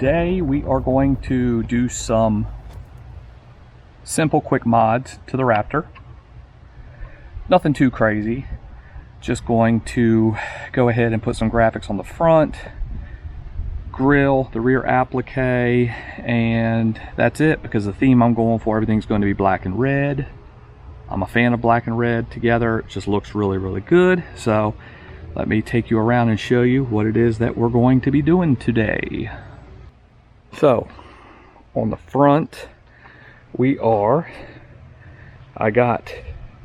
Today we are going to do some simple quick mods to the Raptor. Nothing too crazy, just going to go ahead and put some graphics on the front, grill, the rear applique, and that's it, because the theme I'm going for, everything's going to be black and red. I'm a fan of black and red together. It just looks really, really good. So let me take you around and show you what it is that we're going to be doing today. So on the front, I got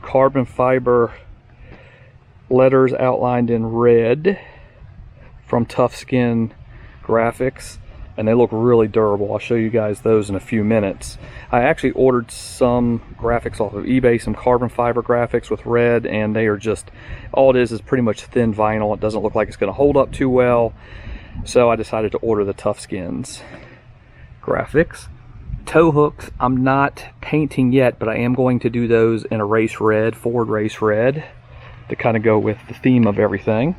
carbon fiber letters outlined in red from Tufskinz graphics, and they look really durable. I'll show you guys those in a few minutes. I actually ordered some graphics off of eBay, some carbon fiber graphics with red, and they are just, all it is pretty much thin vinyl. It doesn't look like it's going to hold up too well, so I decided to order the Tufskinz graphics. Tow hooks, I'm not painting yet, but I am going to do those in a race red, Ford race red, to kind of go with the theme of everything.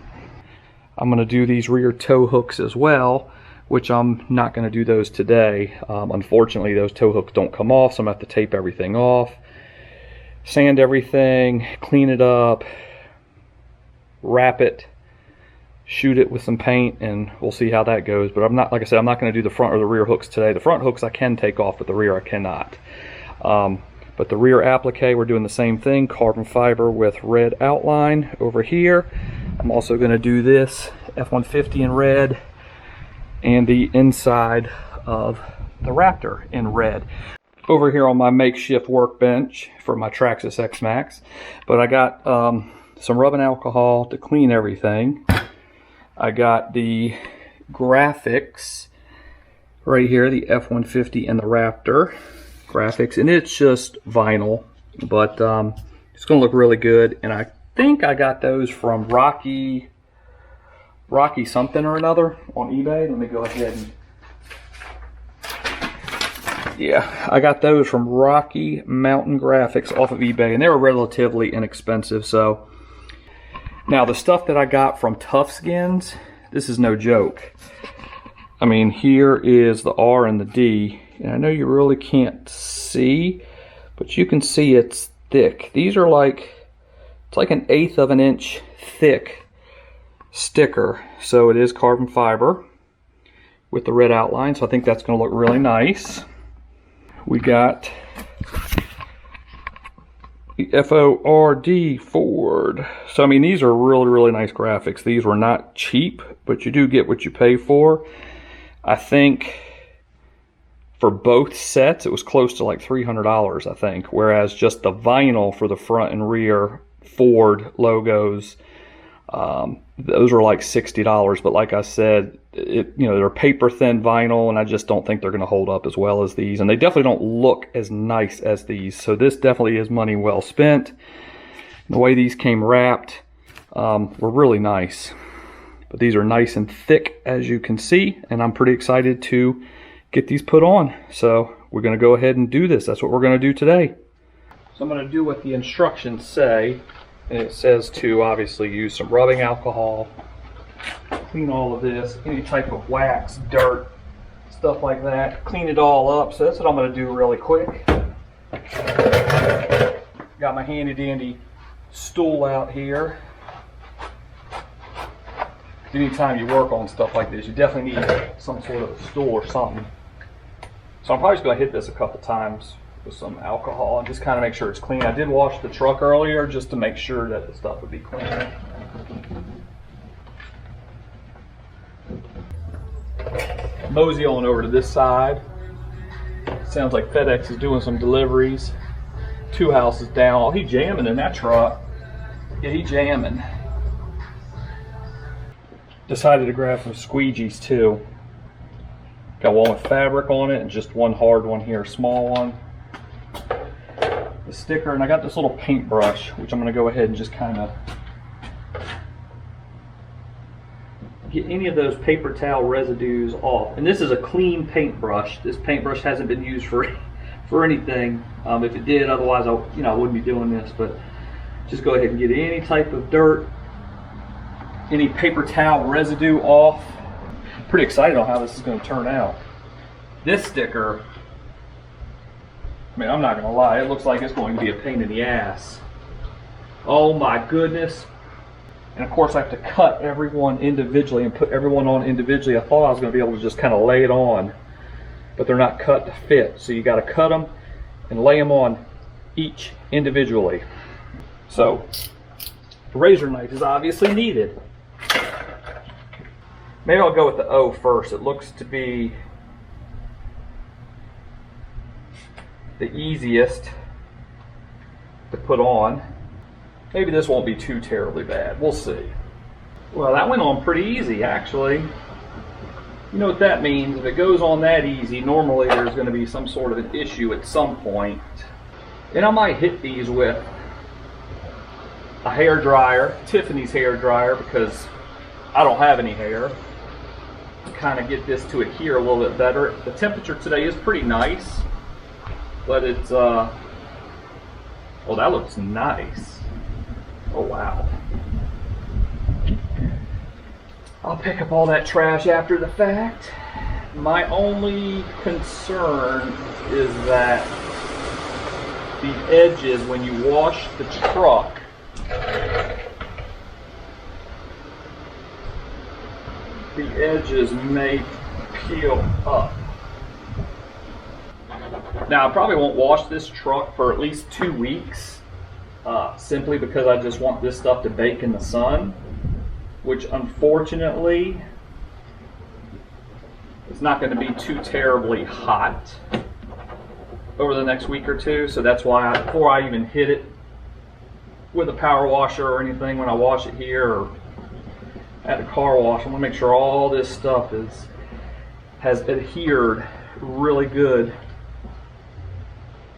I'm going to do these rear tow hooks as well, which I'm not going to do those today. Unfortunately, those tow hooks don't come off, so I'm going to have to tape everything off, sand everything, clean it up, wrap it, shoot it with some paint, and we'll see how that goes. But I'm not, like I said, I'm not going to do the front or the rear hooks today. The front hooks I can take off, but the rear I cannot. But the rear applique, we're doing the same thing, carbon fiber with red outline over here. I'm also going to do this F-150 in red, and the inside of the Raptor in red. Over here on my makeshift workbench for my Traxxas X-Max, but I got some rubbing alcohol to clean everything. I got the graphics right here, the F-150 and the Raptor graphics, and it's just vinyl, but it's going to look really good. And I think I got those from Rocky something or another on eBay. Let me go ahead and, yeah, I got those from Rocky Mountain Graphics off of eBay, and they were relatively inexpensive. So now the stuff that I got from Tufskinz, this is no joke. I mean, here is the R and the D, and I know you really can't see, but you can see it's thick. These are like, it's like 1/8 of an inch thick sticker. So it is carbon fiber with the red outline, so I think that's going to look really nice. We got the FORD Ford. So I mean, these are really, really nice graphics. These were not cheap, but you do get what you pay for. I think for both sets it was close to like $300, I think, whereas just the vinyl for the front and rear Ford logos, those were like $60. But like I said, they're paper thin vinyl, and I just don't think they're going to hold up as well as these, and they definitely don't look as nice as these. So this definitely is money well spent. And the way these came wrapped were really nice, but these are nice and thick, as you can see, and I'm pretty excited to get these put on. So we're going to go ahead and do this. That's what we're going to do today. So I'm going to do what the instructions say, and it says to obviously use some rubbing alcohol, clean all of this, any type of wax, dirt, stuff like that, clean it all up. So that's what I'm going to do really quick. Got my handy dandy stool out here. Anytime you work on stuff like this, you definitely need some sort of stool or something. So I'm probably just going to hit this a couple times with some alcohol and just kind of make sure it's clean. I did wash the truck earlier just to make sure that the stuff would be clean. Mosey on over to this side. Sounds like FedEx is doing some deliveries. 2 houses down. Oh, he jamming in that truck. Yeah, he jamming. Decided to grab some squeegees too. Got one with fabric on it and just one hard one here, small one. The sticker, and I got this little paintbrush, which I'm going to go ahead and just kind of get any of those paper towel residues off. And this is a clean paintbrush. This paintbrush hasn't been used for anything. If it did, otherwise I wouldn't be doing this. But just go ahead and get any type of dirt, any paper towel residue off. Pretty excited on how this is going to turn out. This sticker, I mean, I'm not gonna lie, it looks like it's going to be a pain in the ass. Oh my goodness. And of course I have to cut everyone individually and put everyone on individually. I thought I was gonna be able to just kind of lay it on, but they're not cut to fit. So you gotta cut them and lay them on each individually. So the razor knife is obviously needed. Maybe I'll go with the O first. It looks to be the easiest to put on. Maybe this won't be too terribly bad. We'll see. Well, that went on pretty easy, actually. You know what that means? If it goes on that easy, normally there's going to be some sort of an issue at some point. And I might hit these with a hair dryer, Tiffany's hair dryer, because I don't have any hair. To kind of get this to adhere a little bit better. The temperature today is pretty nice, but it's oh, that looks nice. Oh wow. I'll pick up all that trash after the fact. My only concern is that the edges, when you wash the truck, the edges may peel up. Now I probably won't wash this truck for at least 2 weeks, simply because I just want this stuff to bake in the sun, which unfortunately is not going to be too terribly hot over the next week or two. So that's why before I even hit it with a power washer or anything, when I wash it here or at the car wash, I want to make sure all this stuff has adhered really good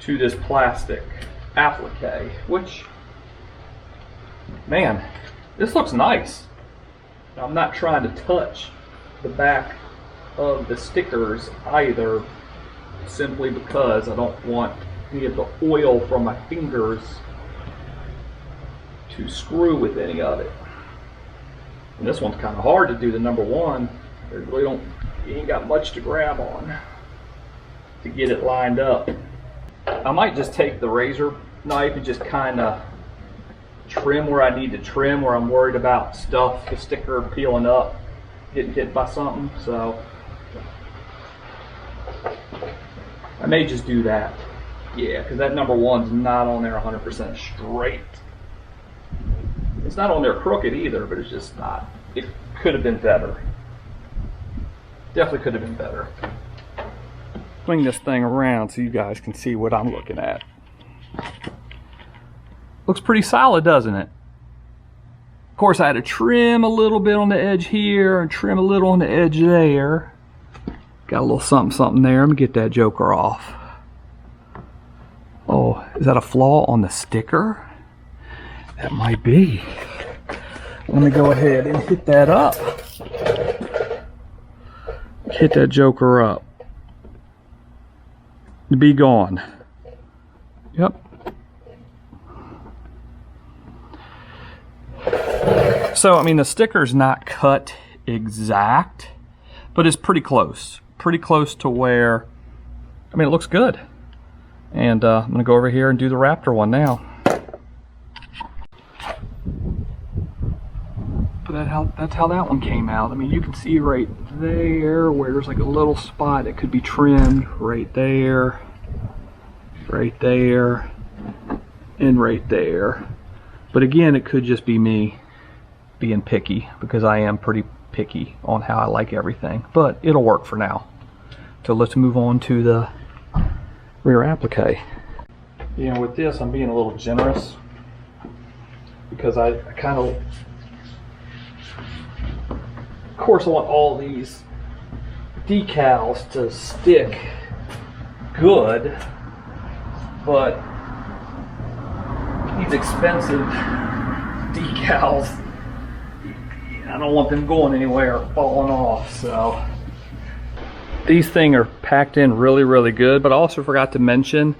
to this plastic applique, which, man, this looks nice. I'm not trying to touch the back of the stickers either, simply because I don't want any of the oil from my fingers to screw with any of it. And this one's kind of hard to do, the number one. You really you ain't got much to grab on to get it lined up. I might just take the razor knife and just kind of trim where I need to trim, where I'm worried about stuff, the sticker peeling up, getting hit by something. So I may just do that. Yeah, because that number one's not on there 100% straight. It's not on there crooked either, but it's just not. It could have been better. Definitely could have been better. Swing this thing around so you guys can see what I'm looking at. Looks pretty solid, doesn't it? Of course, I had to trim a little bit on the edge here and trim a little on the edge there. Got a little something there. Let me get that joker off. Oh, is that a flaw on the sticker? That might be. Let me go ahead and hit that up. Hit that joker up. To be gone. Yep. So, I mean, the sticker's not cut exact, but it's pretty close. Pretty close to where, I mean, it looks good. And I'm going to go over here and do the Raptor one now. But that's how that one came out. I mean, you can see right there where there's like a little spot that could be trimmed. Right there, and right there. But again, it could just be me being picky, because I am pretty picky on how I like everything. But it'll work for now. So let's move on to the rear applique. You know, with this, I'm being a little generous, because I kind of course I want all these decals to stick good, but these expensive decals, I don't want them going anywhere or falling off. So these things are packed in really good. But I also forgot to mention,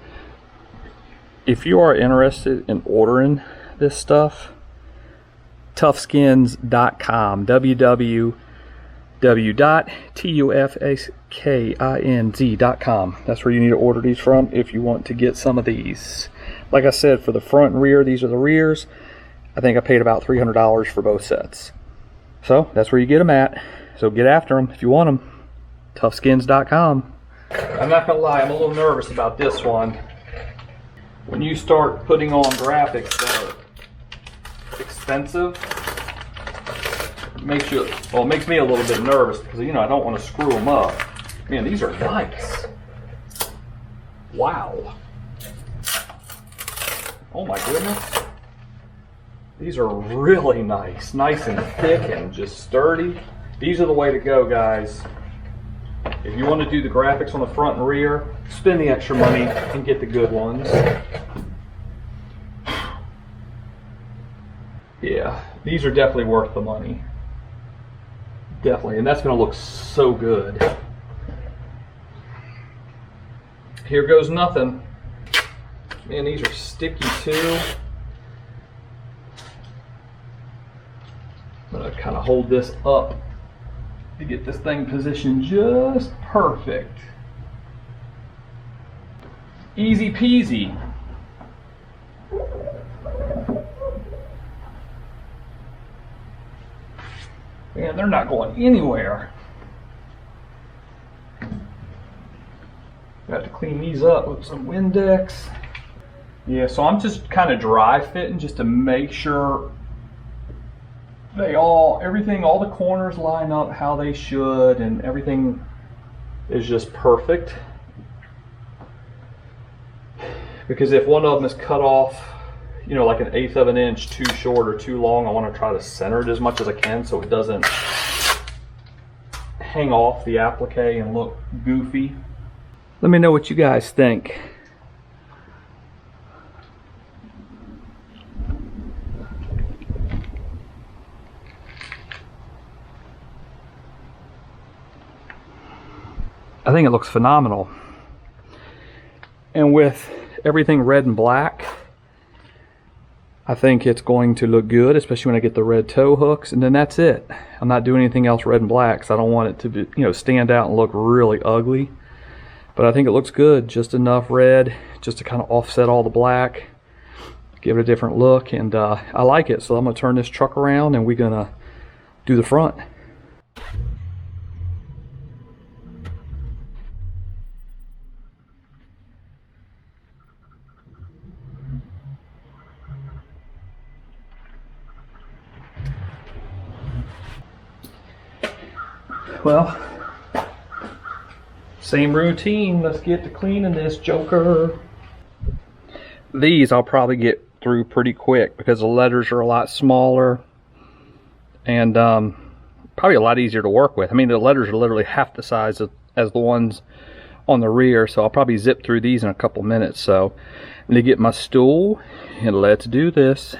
if you are interested in ordering this stuff, Tufskinz.com, www.tufskinz.com. That's where you need to order these from if you want to get some of these. Like I said, for the front and rear, these are the rears. I think I paid about $300 for both sets. So that's where you get them at. So get after them if you want them. Tufskinz.com. I'm not gonna lie, I'm a little nervous about this one. When you start putting on graphics that are expensive, it makes me a little bit nervous because, you know, I don't want to screw them up. Man, these are nice. Wow. Oh my goodness. These are really nice. Nice and thick and just sturdy. These are the way to go, guys. If you want to do the graphics on the front and rear, spend the extra money and get the good ones. Yeah, these are definitely worth the money. Definitely, and that's going to look so good. Here goes nothing. Man, these are sticky too. I'm going to kind of hold this up to get this thing positioned just perfect. Easy peasy. Man, they're not going anywhere. Got to clean these up with some Windex. Yeah, so I'm just kind of dry fitting just to make sure all the corners line up how they should, and everything is just perfect. Because if one of them is cut off, you know, like 1/8 of an inch too short or too long, I want to try to center it as much as I can so it doesn't hang off the applique and look goofy. Let me know what you guys think. I think it looks phenomenal. And with everything red and black, I think it's going to look good, especially when I get the red toe hooks, and then that's it. I'm not doing anything else red and black because I don't want it to be, you know, stand out and look really ugly. But I think it looks good, just enough red, just to kind of offset all the black, give it a different look, and I like it. So I'm gonna turn this truck around and we're gonna do the front. Well, same routine. Let's get to cleaning this joker. These I'll probably get through pretty quick because the letters are a lot smaller and probably a lot easier to work with. I mean, the letters are literally half the size as the ones on the rear, so I'll probably zip through these in a couple minutes. So I'm gonna get my stool and let's do this.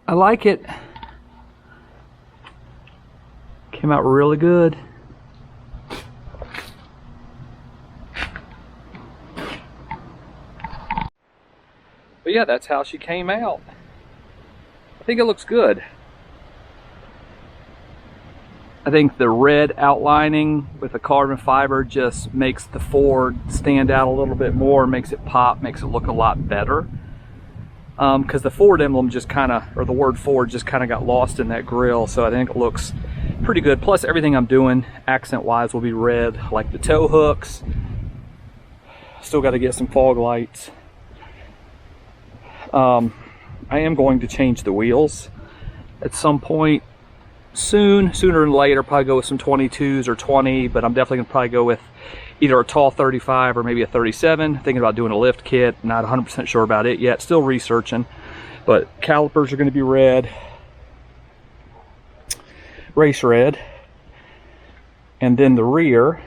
I like it. Came out really good. But yeah, that's how she came out. I think it looks good. I think the red outlining with the carbon fiber just makes the Ford stand out a little bit more, makes it pop, makes it look a lot better. Because the Ford emblem just kind of, or the word Ford just kind of got lost in that grill, so I think it looks pretty good. Plus everything I'm doing accent wise will be red, like the tow hooks. Still got to get some fog lights. I am going to change the wheels at some point soon, sooner than later. Probably go with some 22s or 20, but I'm definitely gonna probably go with either a tall 35 or maybe a 37. Thinking about doing a lift kit, not 100% sure about it yet, still researching. But calipers are gonna be red, race red. And then the rear,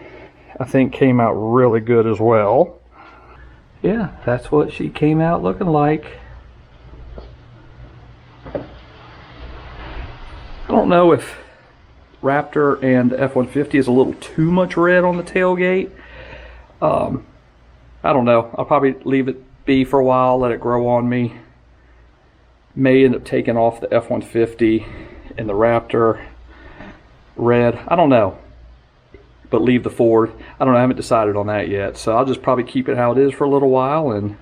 I think, came out really good as well. Yeah, that's what she came out looking like. I don't know if Raptor and the F-150 is a little too much red on the tailgate. I don't know. I'll probably leave it be for a while, let it grow on me. May end up taking off the F-150 and the Raptor red. I don't know. But leave the Ford. I don't know. I haven't decided on that yet. So I'll just probably keep it how it is for a little while and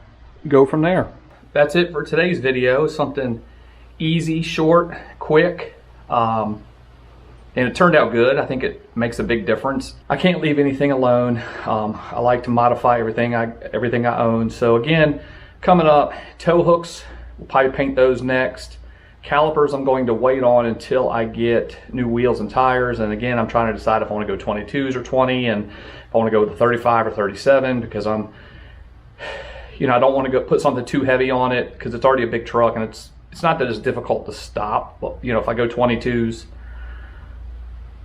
go from there. That's it for today's video. Something easy, short, quick. And it turned out good. I think it makes a big difference. I can't leave anything alone. I like to modify everything I own. So again, coming up, tow hooks, we'll probably paint those next. Calipers I'm going to wait on until I get new wheels and tires. And again, I'm trying to decide if I want to go 22s or 20, and if I want to go with the 35 or 37, because I don't want to go put something too heavy on it, because it's already a big truck, and it's not that it's difficult to stop. But if I go 22s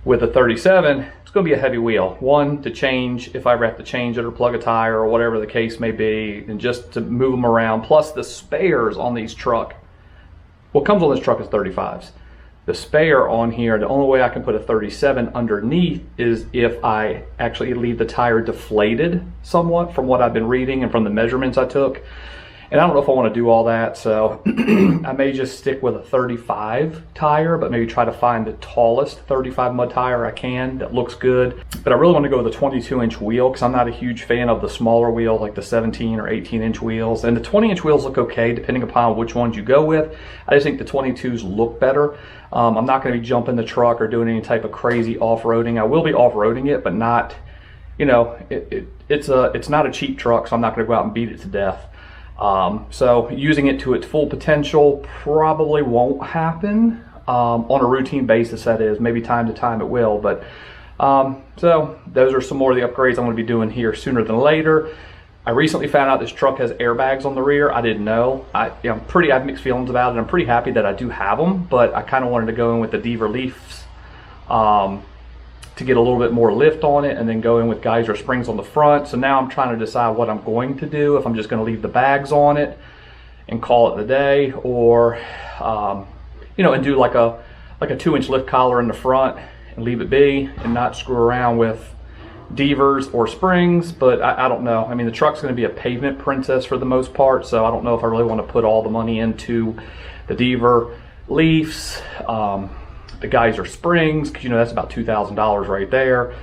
with a 37, it's going to be a heavy wheel. One, to change if I ever have to change it or plug a tire or whatever the case may be, and just to move them around. Plus the spares on these truck. What comes on this truck is 35s. The spare on here, the only way I can put a 37 underneath is if I actually leave the tire deflated somewhat, from what I've been reading and from the measurements I took. And I don't know if I want to do all that, so I may just stick with a 35 tire, but maybe try to find the tallest 35 mud tire I can that looks good. But I really want to go with a 22-inch wheel, because I'm not a huge fan of the smaller wheels, like the 17 or 18-inch wheels. And the 20-inch wheels look okay, depending upon which ones you go with. I just think the 22s look better. I'm not going to be jumping the truck or doing any type of crazy off-roading. I will be off-roading it, but not, it's not a cheap truck, so I'm not going to go out and beat it to death. So using it to its full potential probably won't happen on a routine basis, that is. Maybe time to time it will, but so those are some more of the upgrades I'm going to be doing here sooner than later. I recently found out this truck has airbags on the rear. I didn't know. I have mixed feelings about it. I'm pretty happy that I do have them, but I kind of wanted to go in with the D reliefs to get a little bit more lift on it, and then go in with geyser springs on the front. So now I'm trying to decide what I'm going to do, if I'm just going to leave the bags on it and call it the day, or and do like a 2-inch lift collar in the front and leave it be, and not screw around with devers or springs. But I don't know. I mean, the truck's going to be a pavement princess for the most part, so I don't know if I really want to put all the money into the dever leafs, the geyser springs, because that's about $2,000 right there,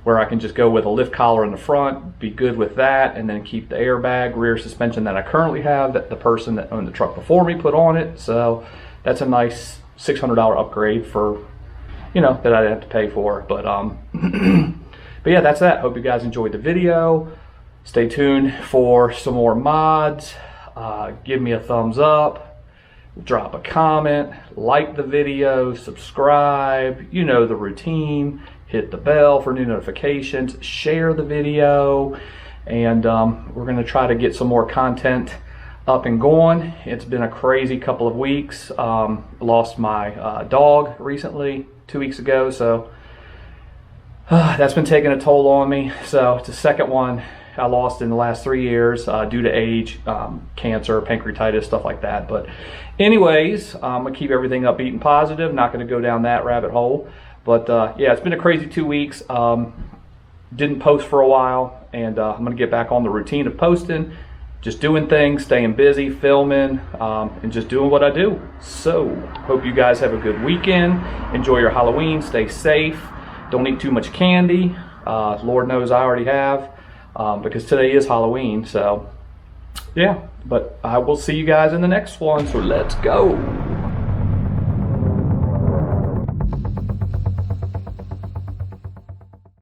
where I can just go with a lift collar in the front, be good with that, and then keep the airbag rear suspension that I currently have, that the person that owned the truck before me put on it. So that's a nice $600 upgrade for, that I didn't have to pay for. But but yeah, that's that. Hope you guys enjoyed the video. Stay tuned for some more mods. Give me a thumbs up. Drop a comment, like the video, subscribe, the routine, hit the bell for new notifications, share the video, and we're going to try to get some more content up and going. It's been a crazy couple of weeks. Lost my dog recently, 2 weeks ago, so that's been taking a toll on me. So it's the second one I lost in the last 3 years due to age, cancer, pancreatitis, stuff like that. But anyways, I'm gonna keep everything upbeat and positive, not gonna go down that rabbit hole. But yeah, it's been a crazy 2 weeks. Didn't post for a while, and I'm gonna get back on the routine of posting, just doing things, staying busy, filming, and just doing what I do. So hope you guys have a good weekend. Enjoy your Halloween, stay safe, don't eat too much candy. Lord knows I already have. Because today is Halloween, so yeah. But I will see you guys in the next one, so let's go.